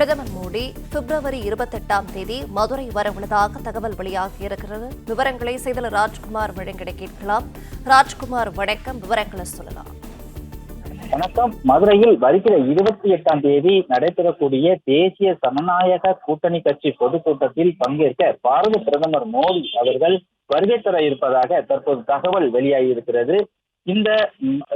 பிரதமர் மோடி பிப்ரவரி 28ஆம் தேதி மதுரை வரவுள்ளதாக தகவல் வெளியாகியிருக்கிறது. விவரங்களை செய்தியாளர் ராஜ்குமார் வழங்கிட கேட்கலாம். ராஜ்குமார், வணக்கம். விவரங்களை சொல்லலாம். வணக்கம். மதுரையில் வருகிற 28ஆம் தேதி நடைபெறக்கூடிய தேசிய ஜனநாயக கூட்டணி கட்சி பொதுக்கூட்டத்தில் பங்கேற்க பாரத பிரதமர் மோடி அவர்கள் வருகை தர இருப்பதாக தற்போது தகவல் வெளியாகியிருக்கிறது.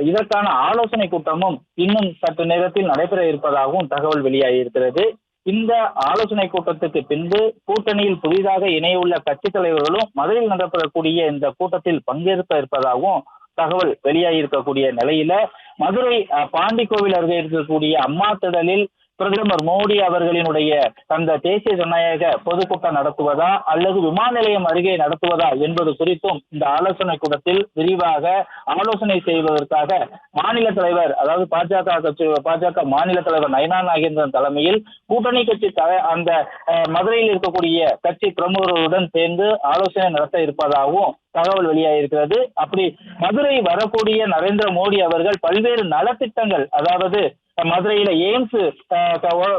இதற்கான ஆலோசனை கூட்டமும் இன்னும் சற்று நேரத்தில் நடைபெற இருப்பதாகவும் தகவல் வெளியாகியிருக்கிறது. இந்த ஆலோசனை கூட்டத்துக்கு பின்பு கூட்டணியில் புதிதாக இணையுள்ள கட்சித் தலைவர்களும் மதுரையில் நடைபெறக்கூடிய இந்த கூட்டத்தில் பங்கேற்க இருப்பதாகவும் தகவல் வெளியாகியிருக்கக்கூடிய நிலையில மதுரை பாண்டி கோவில் அருகே இருக்கக்கூடிய அம்மா திடலில் பிரதமர் மோடி அவர்களினுடைய அந்த தேசிய ஜனநாயக பொதுக்கூட்டம் நடத்துவதா அல்லது விமான நிலையம் அருகே நடத்துவதா என்பது குறித்தும் இந்த ஆலோசனை கூட்டத்தில் விரிவாக ஆலோசனை செய்வதற்காக மாநில தலைவர், அதாவது பாஜக மாநில தலைவர் நயனா நாகேந்திரன் தலைமையில் கூட்டணி கட்சி அந்த மதுரையில் இருக்கக்கூடிய கட்சி பிரமுகர்களுடன் சேர்ந்து ஆலோசனை நடத்த இருப்பதாகவும் தகவல் வெளியாகிருக்கிறது. அப்படி மதுரை வரக்கூடிய நரேந்திர மோடி அவர்கள் பல்வேறு நலத்திட்டங்கள், அதாவது மதுரையில எய்ம்ஸ்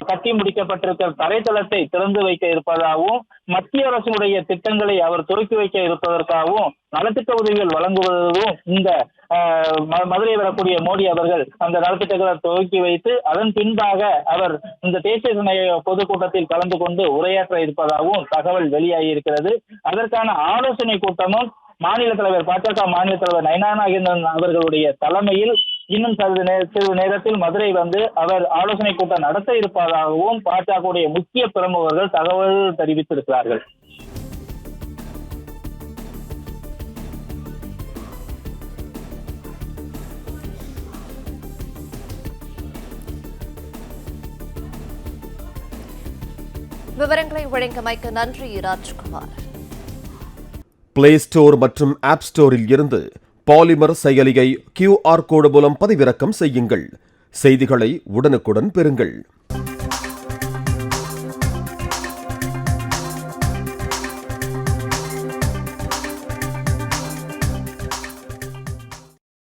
கட்டி முடிக்கப்பட்டிருக்கிற தரைத்தளத்தை திறந்து வைக்க இருப்பதாகவும், மத்திய அரசுடைய திட்டங்களை அவர் துவக்கி வைக்க இருப்பதற்காகவும், நலத்திட்ட உதவிகள் வழங்குவதும் இந்த மதுரை வரக்கூடிய மோடி அவர்கள் அந்த நலத்திட்டங்களை துவக்கி வைத்து அதன் பின்பாக அவர் இந்த தேசிய ஜனநாயக பொதுக்கூட்டத்தில் கலந்து கொண்டு உரையாற்ற இருப்பதாகவும் தகவல் வெளியாகி இருக்கிறது. அதற்கான ஆலோசனை கூட்டமும் மாநில தலைவர், பாஜக மாநில தலைவர் நயனா நாகேந்திரன் அவர்களுடைய தலைமையில் இன்னும் சிறிது நேரத்தில் மதுரை வந்து அவர் ஆலோசனை கூட்டம் நடத்த இருப்பதாகவும் பாஜகவுடைய முக்கிய பிரமுகர்கள் தகவல் தெரிவித்திருக்கிறார்கள். விவரங்களை வழங்கியமைக்கு நன்றி ராஜ்குமார். பிளே ஸ்டோர் மற்றும் ஆப் ஸ்டோரில் இருந்து பாலிமர் செயலியை QR கோடு மூலம் பதிவிறக்கம் செய்யுங்கள். செய்திகளை உடனுக்குடன் பெறுங்கள்.